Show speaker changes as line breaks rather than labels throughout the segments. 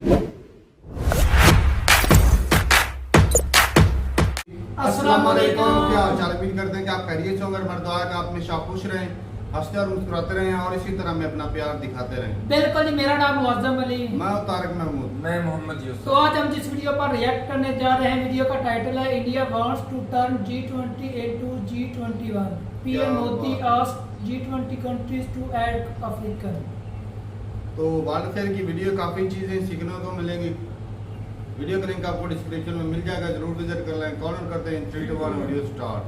अस्सलाम वालेकुम। क्या हाल चाल? उम्मीद करते हैं कि आप खैरियत से होंगे। मर्दवा का आप हमेशा खुश रहें, हंसते और मुस्कुराते रहें और इसी तरह में अपना प्यार दिखाते रहें।
बिल्कुल जी। मेरा नाम मुअज्जम अली,
मैं तारिक महमूद।
मैं मोहम्मद यूसुफ।
तो आज हम जिस वीडियो पर रिएक्ट करने जा रहे हैं, वीडियो का टाइटल है India wants to turn G20 into G21। PM Modi asked G20 countries to add African.
तो वर्ल्ड फेयर की वीडियो काफ़ी चीज़ें सीखने को मिलेंगी। वीडियो का लिंक आपको डिस्क्रिप्शन में मिल जाएगा, जरूर विजिट कर लें। कॉल करते हैं 3 2 1 वीडियो स्टार्ट।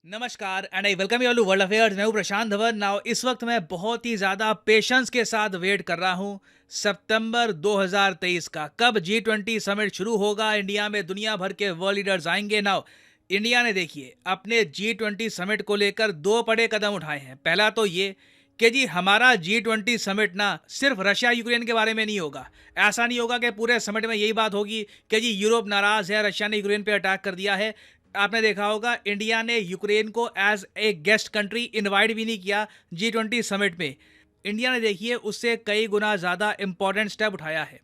नमस्कार and I welcome you all to world affairs. मैं हूं प्रशांत धवन। नाउ इस वक्त मैं बहुत ही ज़्यादा पेशेंस के साथ वेट कर रहा हूं सितंबर 2023 का, कब G20 समिट शुरू होगा। इंडिया में दुनिया भर के वर्ल्ड लीडर्स आएंगे। नाउ इंडिया ने देखिए अपने G20 समिट को लेकर दो बड़े कदम उठाए हैं। पहला तो ये कि जी हमारा G20 समिट ना सिर्फ रशिया यूक्रेन के बारे में नहीं होगा। ऐसा नहीं होगा कि पूरे समिट में यही बात होगी कि जी यूरोप नाराज़ है, रशिया ने यूक्रेन पे अटैक कर दिया है। आपने देखा होगा इंडिया ने यूक्रेन को as a guest country invite भी नहीं किया G20 समिट में। इंडिया ने देखिए उससे कई गुना ज़्यादा इंपॉर्टेंट स्टेप उठाया है।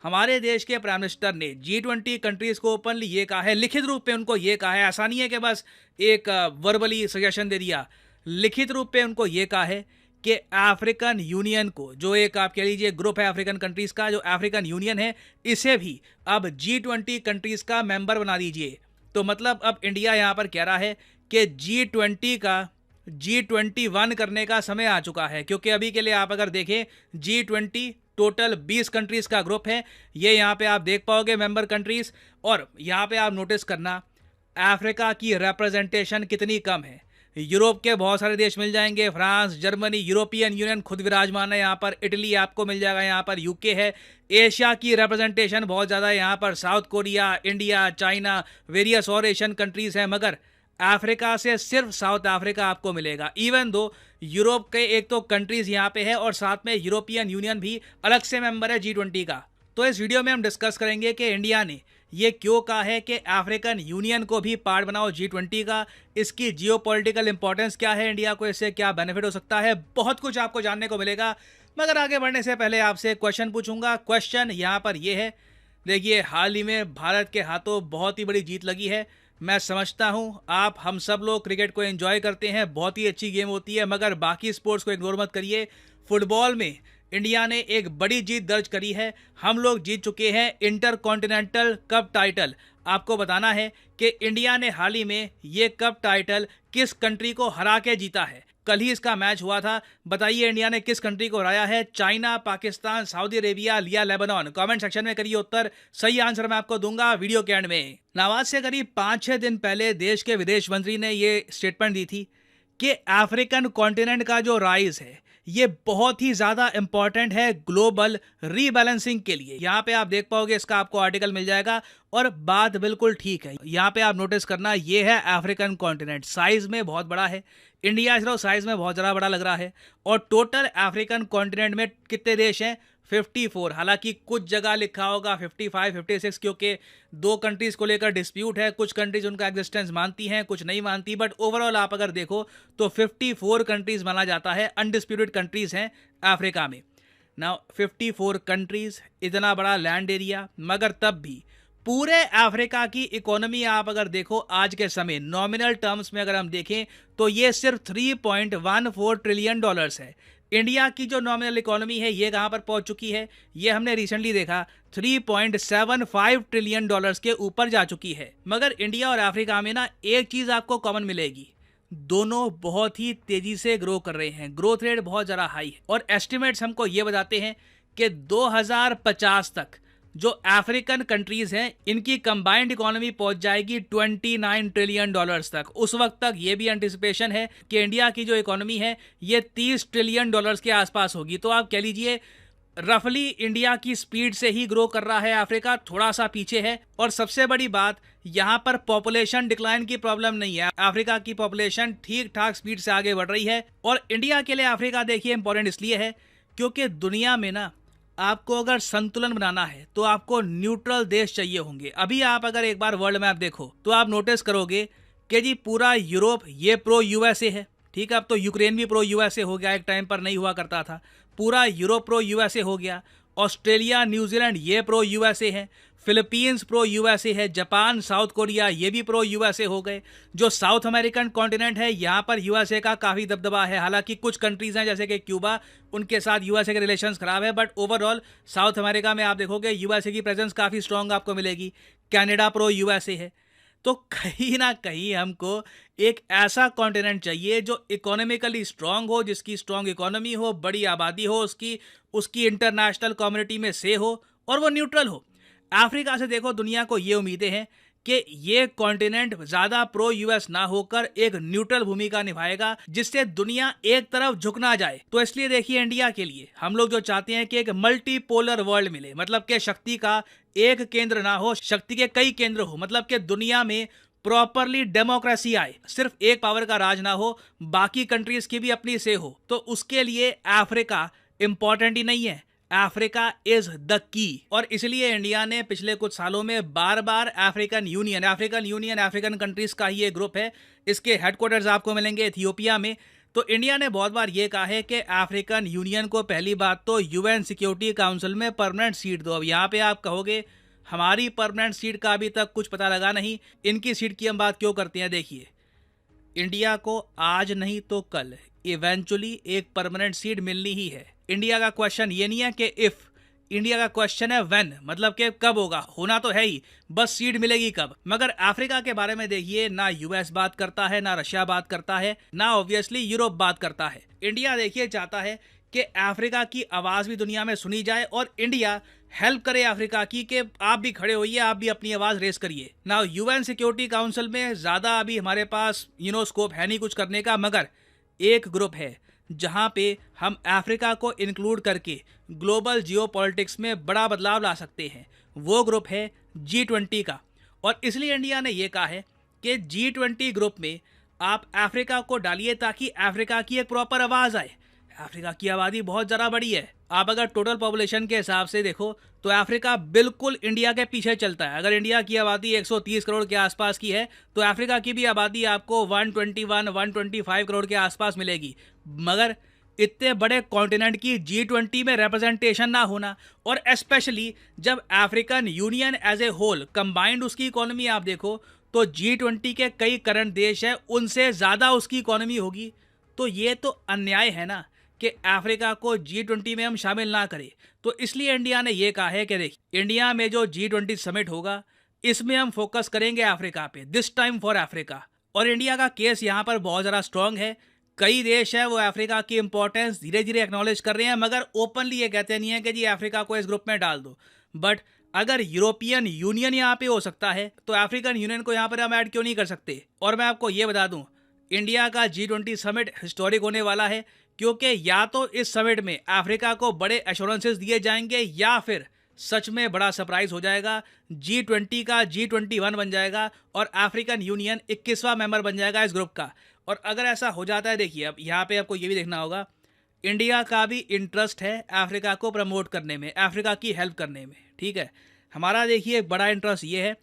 हमारे देश के प्राइम मिनिस्टर ने G20 कंट्रीज़ को ओपनली ये कहा है, लिखित रूप पे उनको ये कहा है। ऐसा नहीं है कि बस एक वर्बली सजेशन दे दिया, लिखित रूप पे उनको ये कहा है कि अफ्रीकन यूनियन को, जो एक आप कह लीजिए ग्रुप है अफ्रीकन कंट्रीज़ का, जो अफ्रीकन यूनियन है, इसे भी अब G20 कंट्रीज़ का मेंबर बना दीजिए। तो मतलब अब इंडिया यहाँ पर कह रहा है कि G20 का G21 करने का समय आ चुका है। क्योंकि अभी के लिए आप अगर देखें G20 टोटल 20 कंट्रीज़ का ग्रुप है। ये यहाँ पे आप देख पाओगे मेंबर कंट्रीज़, और यहाँ पे आप नोटिस करना अफ्रीका की रिप्रेजेंटेशन कितनी कम है। यूरोप के बहुत सारे देश मिल जाएंगे, फ्रांस, जर्मनी, यूरोपियन यूनियन खुद विराजमान है यहाँ पर, इटली आपको मिल जाएगा, यहाँ पर यूके है। एशिया की रिप्रेजेंटेशन बहुत ज़्यादा है यहाँ पर, south Korea, India, China, various और एशियन कंट्रीज़ हैं। मगर अफ्रीका से सिर्फ साउथ अफ्रीका आपको मिलेगा। इवन दो यूरोप के एक तो कंट्रीज़ यहाँ पे है और साथ में यूरोपियन यूनियन भी अलग से मेंबर है G20 का। तो इस वीडियो में हम डिस्कस करेंगे कि इंडिया ने ये क्यों कहा है कि अफ्रीकन यूनियन को भी पार्ट बनाओ G20 का, इसकी जियोपॉलिटिकल इंपॉर्टेंस क्या है, इंडिया को इससे क्या बेनिफिट हो सकता है। बहुत कुछ आपको जानने को मिलेगा। मगर आगे बढ़ने से पहले आपसे क्वेश्चन पूछूंगा। क्वेश्चन यहाँ पर ये है, देखिए हाल ही में भारत के हाथों बहुत ही बड़ी जीत लगी है। मैं समझता हूँ आप हम सब लोग क्रिकेट को एंजॉय करते हैं, बहुत ही अच्छी गेम होती है, मगर बाकी स्पोर्ट्स को इग्नोर मत करिए। फुटबॉल में इंडिया ने एक बड़ी जीत दर्ज करी है। हम लोग जीत चुके हैं इंटर कॉन्टिनेंटल कप टाइटल। आपको बताना है कि इंडिया ने हाल ही में ये कप टाइटल किस कंट्री को हरा के जीता है। कल ही इसका मैच हुआ था। बताइए इंडिया ने किस कंट्री को हराया है? चाइना, पाकिस्तान, सऊदी अरेबिया या लेबनान? कमेंट सेक्शन में करिए उत्तर। सही आंसर मैं आपको दूंगा वीडियो के एंड में। नवाज से करीब 5-6 दिन पहले देश के विदेश मंत्री ने ये स्टेटमेंट दी थी कि अफ्रीकन कॉन्टिनेंट का जो राइज है ये बहुत ही ज़्यादा इंपॉर्टेंट है ग्लोबल रीबैलेंसिंग के लिए। यहाँ पे आप देख पाओगे, इसका आपको आर्टिकल मिल जाएगा, और बात बिल्कुल ठीक है। यहाँ पे आप नोटिस करना, ये है अफ्रीकन कॉन्टिनेंट, साइज में बहुत बड़ा है। इंडिया सिर्फ साइज में बहुत ज़्यादा बड़ा लग रहा है। और टोटल अफ्रीकन कॉन्टिनेंट में कितने देश हैं? 54। हालांकि कुछ जगह लिखा होगा 55, 56, क्योंकि दो कंट्रीज़ को लेकर डिस्प्यूट है। कुछ कंट्रीज़ उनका एग्जिस्टेंस मानती हैं, कुछ नहीं मानती, बट ओवरऑल आप अगर देखो तो 54 कंट्रीज़ माना जाता है, अनडिस्प्यूटेड कंट्रीज़ हैं अफ्रीका में। नाउ 54 कंट्रीज़, इतना बड़ा लैंड एरिया, मगर तब भी पूरे अफ्रीका की इकोनॉमी आप अगर देखो आज के समय नॉमिनल टर्म्स में अगर हम देखें तो ये सिर्फ $3.14 ट्रिलियन है। इंडिया की जो नॉमिनल इकोनॉमी है ये कहाँ पर पहुंच चुकी है? ये हमने रिसेंटली देखा 3.75 ट्रिलियन डॉलर्स के ऊपर जा चुकी है। मगर इंडिया और अफ्रीका में ना एक चीज़ आपको कॉमन मिलेगी, दोनों बहुत ही तेज़ी से ग्रो कर रहे हैं, ग्रोथ रेट बहुत ज़्यादा हाई है। और एस्टिमेट्स हमको ये बताते हैं कि 2050 तक जो अफ्रीकन कंट्रीज़ हैं इनकी कंबाइंड इकोनॉमी पहुंच जाएगी 29 ट्रिलियन डॉलर्स तक। उस वक्त तक ये भी एंटिसिपेशन है कि इंडिया की जो इकोनॉमी है ये 30 ट्रिलियन डॉलर्स के आसपास होगी। तो आप कह लीजिए रफली इंडिया की स्पीड से ही ग्रो कर रहा है, अफ्रीका थोड़ा सा पीछे है। और सबसे बड़ी बात, यहाँ पर पॉपुलेशन डिक्लाइन की प्रॉब्लम नहीं है। अफ्रीका की पॉपुलेशन ठीक ठाक स्पीड से आगे बढ़ रही है। और इंडिया के लिए अफ्रीका देखिए इंपॉर्टेंट इसलिए है क्योंकि दुनिया में ना आपको अगर संतुलन बनाना है तो आपको न्यूट्रल देश चाहिए होंगे। अभी आप अगर एक बार वर्ल्ड मैप देखो तो आप नोटिस करोगे कि जी पूरा यूरोप ये प्रो यूएसए है, ठीक है। अब तो यूक्रेन भी प्रो यूएसए हो गया, एक टाइम पर नहीं हुआ करता था। पूरा यूरोप प्रो यूएसए हो गया, ऑस्ट्रेलिया न्यूजीलैंड ये प्रो यूएसए है, फिलीपींस प्रो यूएसए है, जापान साउथ कोरिया ये भी प्रो यूएसए हो गए। जो साउथ अमेरिकन कॉन्टिनेंट है यहाँ पर यूएसए का काफ़ी दबदबा है। हालांकि कुछ कंट्रीज हैं जैसे कि क्यूबा, उनके साथ यूएसए के रिलेशंस खराब है, बट ओवरऑल साउथ अमेरिका में आप देखोगे यूएसए की प्रेजेंस काफ़ी स्ट्रांग आपको मिलेगी। कनाडा प्रो यूएसए है। तो कहीं ना कहीं हमको एक ऐसा कॉन्टिनेंट चाहिए जो इकोनॉमिकली स्ट्रांग हो, जिसकी स्ट्रांग इकोनॉमी हो, बड़ी आबादी हो, उसकी इंटरनेशनल कम्युनिटी में से हो और वो न्यूट्रल हो। अफ्रीका से देखो दुनिया को ये उम्मीदें हैं कि ये कॉन्टिनेंट ज़्यादा प्रो यूएस ना होकर एक न्यूट्रल भूमिका निभाएगा, जिससे दुनिया एक तरफ झुक ना जाए। तो इसलिए देखिए इंडिया के लिए हम लोग जो चाहते हैं कि एक मल्टीपोलर वर्ल्ड मिले, मतलब कि शक्ति का एक केंद्र ना हो, शक्ति के कई केंद्र हो, मतलब कि दुनिया में प्रॉपरली डेमोक्रेसी आए, सिर्फ एक पावर का राज ना हो, बाकी कंट्रीज की भी अपनी से हो। तो उसके लिए अफ्रीका इंपॉर्टेंट ही नहीं है, अफ्रीका इज द की। और इसलिए इंडिया ने पिछले कुछ सालों में बार बार अफ्रीकन यूनियन अफ्रीकन कंट्रीज का ही एक ग्रुप है, इसके हेडक्वार्टर्स आपको मिलेंगे इथियोपिया में। तो इंडिया ने बहुत बार ये कहा है कि अफ्रीकन यूनियन को पहली बात तो यूएन सिक्योरिटी काउंसिल में परमानेंट सीट दो। अब यहाँ पे आप कहोगे हमारी परमानेंट सीट का अभी तक कुछ पता लगा नहीं, इनकी सीट की हम बात क्यों करते हैं। देखिए इंडिया को आज नहीं तो कल इवेंचुअली एक परमानेंट सीट मिलनी ही है। इंडिया का क्वेश्चन ये नहीं है कि इफ, इंडिया का क्वेश्चन है व्हेन, मतलब कि कब होगा। होना तो है ही, बस सीट मिलेगी कब। मगर अफ्रीका के बारे में देखिए, ना यूएस बात करता है, ना रशिया बात करता है, ना ऑब्वियसली यूरोप बात करता है। इंडिया देखिए चाहता है कि अफ्रीका की आवाज़ भी दुनिया में सुनी जाए और इंडिया हेल्प करे अफ्रीका की कि आप भी खड़े होइए, आप भी अपनी आवाज़ रेस करिए। ना यूएन सिक्योरिटी काउंसिल में ज़्यादा अभी हमारे पास स्कोप है नहीं कुछ करने का, मगर एक ग्रुप है जहां पे हम अफ्रीका को इंक्लूड करके ग्लोबल जियोपॉलिटिक्स में बड़ा बदलाव ला सकते हैं। वो ग्रुप है G20 का। और इसलिए इंडिया ने ये कहा है कि G20 ग्रुप में आप अफ्रीका को डालिए ताकि अफ्रीका की एक प्रॉपर आवाज़ आए। अफ्रीका की आबादी बहुत ज़्यादा बड़ी है। आप अगर टोटल पॉपुलेशन के हिसाब से देखो तो अफ्रीका बिल्कुल इंडिया के पीछे चलता है। अगर इंडिया की आबादी 130 करोड़ के आसपास की है तो अफ्रीका की भी आबादी आपको 121-125 करोड़ के आसपास मिलेगी। मगर इतने बड़े कॉन्टिनेंट की G20 में रिप्रेजेंटेशन ना होना, और स्पेशली जब African union as a whole combined उसकी इकोनॉमी आप देखो तो G20 के कई करंट देश हैं उनसे ज़्यादा उसकी इकोनॉमी होगी। तो ये तो अन्याय है ना कि अफ्रीका को G20 में हम शामिल ना करें। तो इसलिए इंडिया ने ये कहा है कि देखिए इंडिया में जो G20 समिट होगा इसमें हम फोकस करेंगे अफ्रीका पे, दिस टाइम फॉर अफ्रीका। और इंडिया का केस यहाँ पर बहुत ज़्यादा स्ट्रांग है। कई देश हैं वो अफ्रीका की इंपॉर्टेंस धीरे धीरे एक्नॉलेज कर रहे हैं, मगर ओपनली ये कहते नहीं है कि जी अफ्रीका को इस ग्रुप में डाल दो। बट अगर यूरोपियन यूनियन यहाँ पे हो सकता है तो अफ्रीकन यूनियन को यहाँ पर हम ऐड क्यों नहीं कर सकते। और मैं आपको ये बता दूँ इंडिया का G20 समिट हिस्टोरिक होने वाला है, क्योंकि या तो इस समिट में अफ्रीका को बड़े एश्योरेंसेस दिए जाएंगे या फिर सच में बड़ा सरप्राइज हो जाएगा, G20 का G21 बन जाएगा और अफ्रीकन यूनियन 21वां मेंबर बन जाएगा इस ग्रुप का। और अगर ऐसा हो जाता है, देखिए अब यहाँ पे आपको ये भी देखना होगा इंडिया का भी इंटरेस्ट है अफ्रीका को प्रमोट करने में, अफ्रीका की हेल्प करने में। ठीक है, हमारा देखिए एक बड़ा इंटरेस्ट ये है,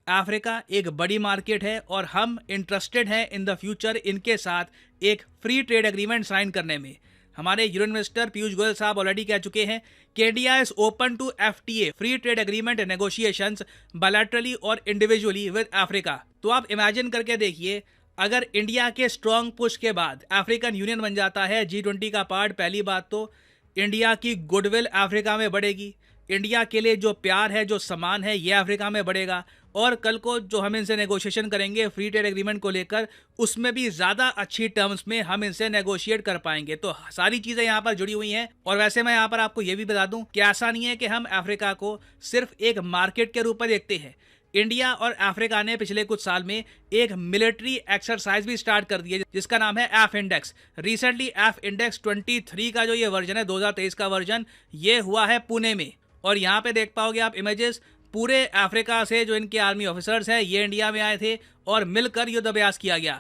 अफ्रीका एक बड़ी मार्केट है और हम इंटरेस्टेड हैं इन द फ्यूचर इनके साथ एक फ्री ट्रेड एग्रीमेंट साइन करने में। हमारे यूनियन मिनिस्टर पीयूष गोयल साहब ऑलरेडी कह चुके हैं कि India is open to FTA free trade agreement negotiations bilaterally और इंडिविजुअली विद अफ्रीका। तो आप इमेजिन करके देखिए अगर इंडिया के स्ट्रॉन्ग पुश के बाद अफ्रीकन यूनियन बन जाता है G20 का पार्ट, पहली बात तो इंडिया की गुडविल अफ्रीका में बढ़ेगी, इंडिया के लिए जो प्यार है जो सम्मान है ये अफ्रीका में बढ़ेगा, और कल को जो हम इनसे नेगोशिएशन करेंगे फ्री ट्रेड एग्रीमेंट को लेकर उसमें भी ज़्यादा अच्छी टर्म्स में हम इनसे नेगोशिएट कर पाएंगे। तो सारी चीज़ें यहाँ पर जुड़ी हुई हैं। और वैसे मैं यहाँ पर आपको ये भी बता दूँ कि ऐसा नहीं है कि हम अफ्रीका को सिर्फ एक मार्केट के रूप में देखते हैं। इंडिया और अफ्रीका ने पिछले कुछ साल में एक मिलिट्री एक्सरसाइज भी स्टार्ट कर दी है जिसका नाम है F index. Recently F index 23 का जो ये वर्जन है 2023 का वर्जन ये हुआ है पुणे में, और यहाँ पे देख पाओगे आप इमेजेस पूरे अफ्रीका से जो इनके आर्मी ऑफिसर्स हैं ये इंडिया में आए थे और मिलकर युद्ध अभ्यास किया गया।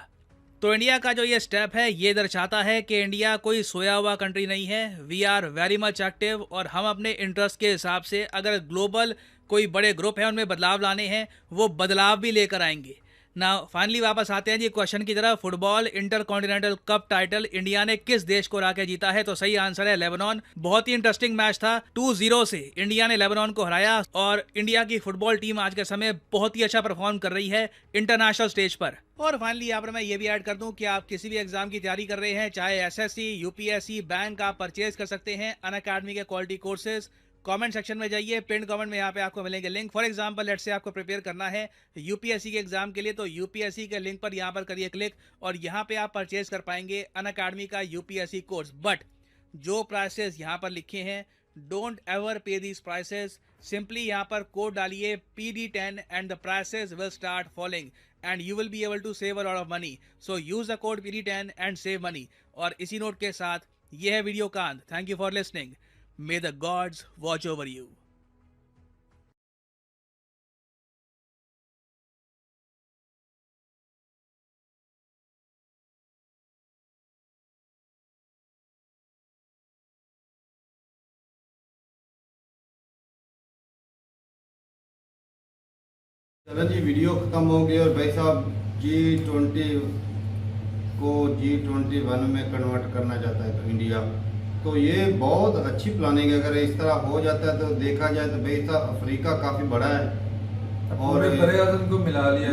तो इंडिया का जो ये स्टेप है ये दर्शाता है कि इंडिया कोई सोया हुआ कंट्री नहीं है, we are very much active, और हम अपने इंटरेस्ट के हिसाब से अगर ग्लोबल कोई बड़े ग्रुप है उनमें बदलाव लाने हैं वो बदलाव भी लेकर आएंगे। ना फाइनली वापस आते हैं जी क्वेश्चन की तरफ। Football intercontinental cup title India ने किस देश को हरा के जीता है? तो सही आंसर है लेबनान। बहुत ही इंटरेस्टिंग मैच था, 2-0 से इंडिया ने लेबनान को हराया और इंडिया की फुटबॉल टीम आज के समय बहुत ही अच्छा परफॉर्म कर रही है इंटरनेशनल स्टेज पर। और फाइनली यहाँ पर मैं ये भी ऐड कर दूं कि आप किसी भी एग्जाम की तैयारी कर रहे हैं, चाहे एसएससी, यूपीएससी, बैंक, आप परचेज कर सकते हैं अनअकैडमी के क्वालिटी कोर्सेज। कमेंट सेक्शन में जाइए, पिन कमेंट में यहाँ पे आपको मिलेंगे link. For example let's say आपको प्रिपेयर करना है यूपीएससी के एग्जाम के लिए, तो यूपीएससी के लिंक पर यहाँ पर करिए क्लिक और यहाँ पे आप परचेज कर पाएंगे अनअकैडमी का यूपीएससी कोर्स। बट जो प्राइसेस यहाँ पर लिखे हैं, don't ever pay these prices. Simply यहाँ पर कोड डालिए PD10 and the prices will start following and you will be able to save a lot of money. So use the code PD10 and save money. और इसी note के साथ ये है video का अंत। Thank you for listening. May the gods watch over you.
चलो जी, video खत्म हो गई और भाई साहब G20 को G21 में कन्वर्ट करना चाहता है तो इंडिया, तो ये बहुत अच्छी प्लानिंग है। अगर इस तरह हो जाता है तो देखा जाए तो भाई साहब अफ्रीका काफ़ी बड़ा है और
को मिला लिया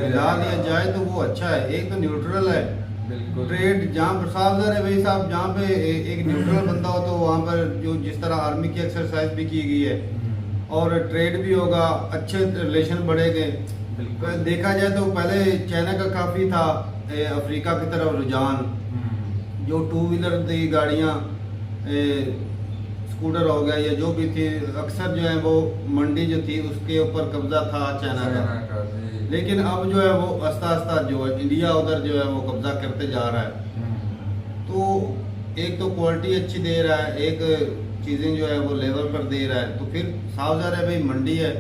जाए तो वो अच्छा है। एक तो न्यूट्रल है,
बिल्कुल
ट्रेड जहाँ पर साफ है भाई साहब, जहाँ पे एक न्यूट्रल बंदा हो तो वहाँ पर जो जिस तरह आर्मी की एक्सरसाइज भी की गई है और ट्रेड भी होगा, अच्छे रिलेशन बढ़ेंगे। देखा जाए तो पहले चाइना का काफ़ी था अफ्रीका की तरफ रुझान, जो 2 व्हीलर की गाड़ियाँ, स्कूटर हो गया या जो भी थी, अक्सर जो है वो मंडी जो थी उसके ऊपर कब्जा था चाइना का। लेकिन अब जो है वो आस्ता आस्ता जो है इंडिया उधर जो है वो कब्जा करते जा रहा है। तो एक तो क्वालिटी अच्छी दे रहा है, एक चीज़ें जो है वो लेवल पर दे रहा है, तो फिर साफ ज़ाहिर है भाई मंडी है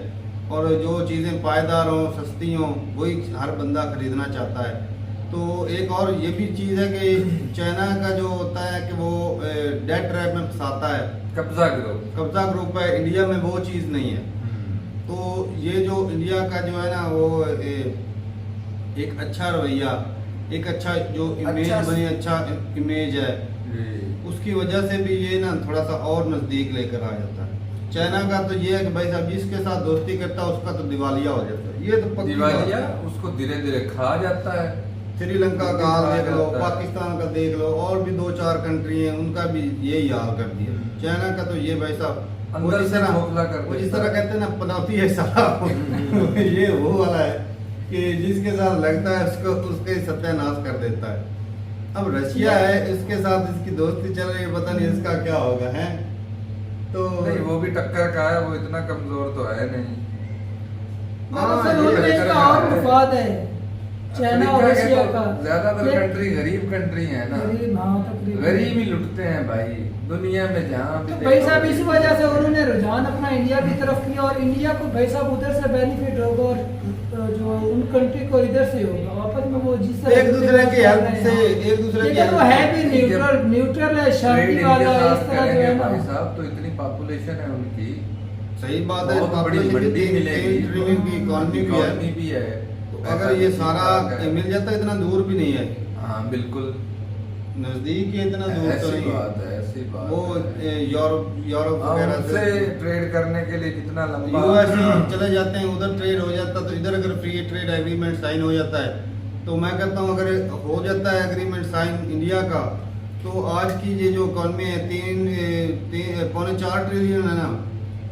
और जो चीज़ें पायदार हों, सस्ती हों, वही हर बंदा खरीदना चाहता है। तो एक और ये भी चीज़ है कि चाइना का जो होता है कि वो डेट ट्रैप में फंसाता है, कब्जा ग्रुप है। इंडिया में वो चीज़ नहीं है। तो ये जो इंडिया का जो है ना वो एक अच्छा रवैया, एक अच्छा जो इमेज बनी, अच्छा इमेज है, उसकी वजह से भी ये ना थोड़ा सा और नज़दीक लेकर आ जाता है। चाइना का तो ये है कि भाई साहब जिसके साथ दोस्ती करता है उसका तो दिवालिया हो जाता है। ये तो
दिवालिया उसको धीरे धीरे खा जाता है।
श्रीलंका का हाल देख लो, पाकिस्तान का देख लो, और भी 2-4 कंट्री हैं उनका भी यही हाल कर दिया। चाइना का तो ये भाई साहब
अंदर से खोखला कर
वो जिस तरह कहते हैं ना पनौती है साहब ये वो वाला है कि जिसके साथ लगता है उसको उसके सत्यानाश कर देता है। अब रशिया है, इसके साथ इसकी दोस्ती चल रही है, पता नहीं इसका क्या होगा है। तो
नहीं, वो भी टक्कर का है, वो इतना कमजोर तो है नहीं।
और मुफाद है चाइना और रशिया का।
ज्यादातर कंट्री गरीब कंट्री है ना, गरीब ही लुटते हैं भाई दुनिया में जहाँ भी।
तो भाई साहब इस वजह से उन्होंने रुझान अपना इंडिया की तरफ किया और इंडिया को भाई साहब उधर से बेनिफिट होगा और जो उन कंट्री को इधर से होगा वापस में। वो जिस तरह
एक दूसरे की हेल्प से, एक दूसरे की
वो है भी न्यूट्रल है, शांति वाला इस तरह जो है ना।
भाई साहब तो इतनी पॉपुलेशन है उनकी,
सही बात है,
बहुत बड़ी मंडी मिलेगी,
इकोनॉमी
भी है।
अगर ये सारा मिल जाता इतना दूर भी नहीं है।
हाँ बिल्कुल
नजदीक है, इतना दूर तो नहीं
बात है। ऐसी बात
वो यूरोप वगैरह
से ट्रेड करने के लिए कितना लंबा
यूएस चले जाते हैं, उधर ट्रेड हो जाता तो इधर अगर फ्री ट्रेड एग्रीमेंट साइन हो जाता है तो मैं कहता हूँ अगर हो जाता है एग्रीमेंट साइन इंडिया का तो आज की ये जो इकॉनमी है 3.4 ट्रिलियन है ना,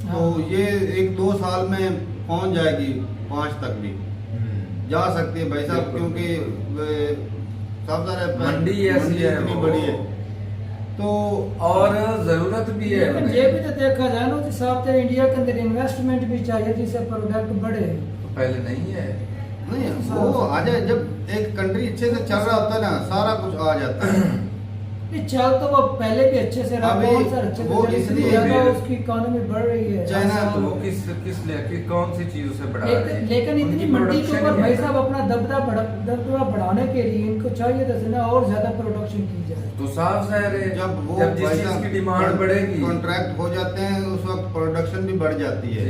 तो ये 1-2 साल में पहुंच जाएगी 5 तक भी जा सकती है भाई साहब, क्योंकि सब
मंडी ऐसी है
इतनी बड़ी है तो
और जरूरत भी है।
ये भी तो देखा जाए ना साहब, इंडिया के अंदर इन्वेस्टमेंट भी चाहिए जिससे प्रोडक्ट बढ़े।
तो पहले नहीं है,
नहीं वो आ जाए जब एक कंट्री अच्छे से चल रहा होता है ना, सारा कुछ आ जाता है।
चल तो वो पहले भी अच्छे से रहा, बहुत सारे अच्छे
वो
से
इसलिए
ज्यादा उसकी इकोनॉमी बढ़ रही है
चाइना
तो वो किस लिए कौन सी चीजों से बढ़ा रही है।
लेकिन इतनी मंडी के ऊपर भाई साहब अपना दबदबा बढ़ाने के लिए इनको चाहिए तो और ज्यादा प्रोडक्शन की जाए।
तो साफ जाहिर है
जब
जिस चीज की डिमांड बढ़ेगी,
कॉन्ट्रैक्ट हो जाते हैं उस वक्त प्रोडक्शन भी बढ़ जाती है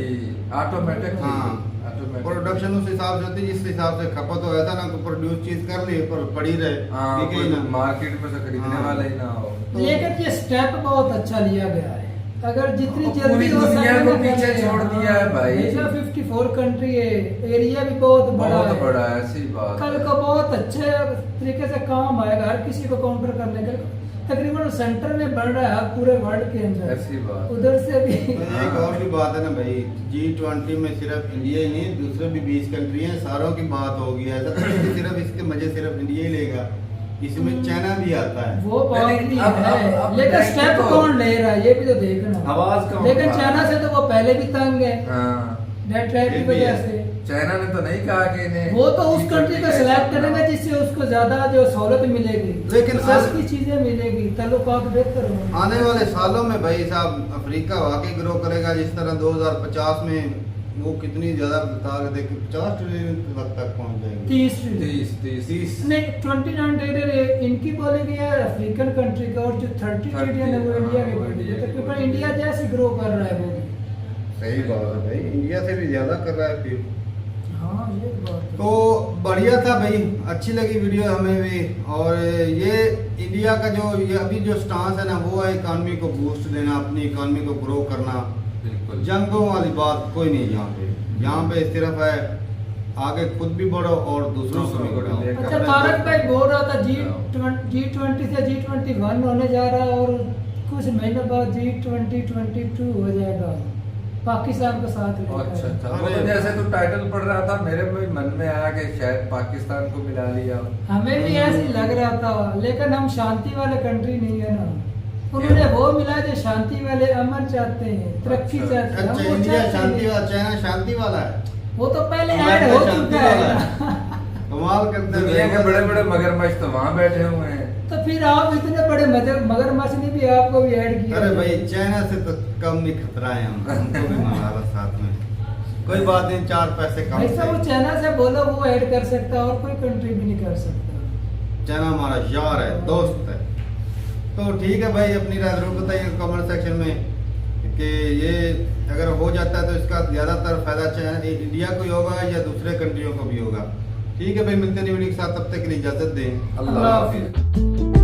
ऑटोमेटिक।
हाँ
Automatic।
प्रोडक्शन उस हिसाब से होती है जिस हिसाब से खपत हो जाता ना, तो प्रोड्यूस चीज कर ली पर पड़ी रहे,
हाँ,
बिके ही
कोई
ना।
मार्केट में से खरीदने
हाँ।
वाला ही ना हो।
तो-
लेकिन ये स्टेप बहुत अच्छा लिया गया है, अगर जितनी
और
जल्दी
पूरी
हो
दुनिया
सके
को
ना
पीछे
करें।
छोड़ दिया है भाई।
ऐसा 54 कंट्री है, एरिया भी बहुत बड़ा
बहुत
है।
बड़ा है, ऐसी बात
कल
है।
को बहुत अच्छे तरीके से काम आएगा, हर किसी को काउंटर करने के लिए। तकरीबन सेंटर में बढ़ रहा है पूरे वर्ल्ड के अंदर,
ऐसी बात।
उधर से भी।
तो एक और भी बात है ना भाई, G20 में सिर्फ इंडिया ही नहीं, दूसरे भी 20 कंट्री हैं, सारों की बात होगी। ऐसा तो नहीं कि सिर्फ इसके मजे सिर्फ इंडिया ही लेगा, इसमें चाइना भी आता है।
वो बात
लेकिन
भी
अब-
है,
अब
लेकिन
देखिए
स्टेप
तो-
कौन ले रहा है ये भी तो देखना।
आवाज कौन
लेकिन
उठा रहा
चाइना
है?
से तो वो पहले भी तंग है,
हाँ,
नेट रेट
ये
की
भी
वजह
है।
से।
चाइना ने तो नहीं कहा कि इन्हें
वो तो उस कंट्री को सिलेक्ट करेंगे जिससे उसको ज्यादा जो सहूलत मिलेगी,
लेकिन
सस्ती चीजें मिलेगी, ताल्लुकात बेहतर होंगे।
आने वाले सालों में भाई साहब अफ्रीका वाकई ग्रो करेगा, जिस तरह 2050 में वो कितनी ज्यादा बता रहे थे कि 50 ट्रिलियन तक पहुंच जाएंगे।
30
30
नहीं 29 ट्रिलियन इनकी बोलेगी यार अफ्रीकन कंट्री का, और जो 30 ट्रिलियन है वो इंडिया की
हाँ,
बोलेगी।
इंडिया की
तकरीबन
बोलेगी।
इंडिया जैसे ग्रो कर रहा है वो भी।
सही बात है भाई, इंडिया से भी ज्यादा कर रहा है फिर।
हाँ ये बात है।
तो बढ़िया था भाई, अच्छी लगी वीडियो हमें भी। और ये इंडिया का जो ये अभी जो स्टांस है ना, वो है इकॉनमी को बूस्ट देना, अपनी इकॉनमी को ग्रो करना।
बिल्कुल।
जंगों वाली बात कोई नहीं यहाँ पे सिर्फ है आगे खुद भी बढ़ो और दूसरों को भी बढ़ाओ।
लेकर-
अच्छा तारक भाई बोल रहा था G20 से G21 होने जा रहा है, और कुछ महीनों बाद G2022 हो जाएगा पाकिस्तान को साथ लेकर।
अच्छा अच्छा, वो
अरे
तो जैसे तू टाइटल पढ़ रहा था, मेरे भी मन में आया कि शायद पाकिस्तान को मिला लिया।
हमें भी ऐसे ही लग रहा था, लेकिन हम शांति वाले कंट्री नहीं है ना। उन्होंने वो मिला जो शांति वाले, अमन चाहते हैं, तरक्की
अच्छा।
चाहते हैं। हम
अच्छा
वो
इंडिया
चाहते
शांति
नहीं।
वाला, चाइना शांति वाला है,
वो तो पहले
हमारे
ऐड हो
शांति
चुका
वाला
है।
कमाल करते हैं।
दुनिया के बड़े बड़े मगरमच्छ तो वहाँ बैठे हुए हैं।
तो फिर आप इतने बड़े मगरमच्छ ने भी आपको भी ऐड किया।
अरे भाई चाइना से तो कम नहीं खतरा है, हमको भी मंगा लो साथ में, कोई बात नहीं, 4 पैसे कम
ऐसा वो
से।
चाइना से बोलो वो ऐड कर सकता है, और कोई कंट्री भी नहीं कर सकता।
चाइना हमारा यार है, दोस्त है। तो ठीक है भाई, अपनी राय जरूर बताइए कमेंट सेक्शन में कि ये अगर हो जाता है तो इसका ज्यादातर फायदा चाइना इंडिया को ही होगा या दूसरे कंट्रियों को भी होगा। ठीक है भाई, मिलते हैं वीडियो के साथ, तब तक के लिए इजाजत दें।
अल्लाह हाफिज।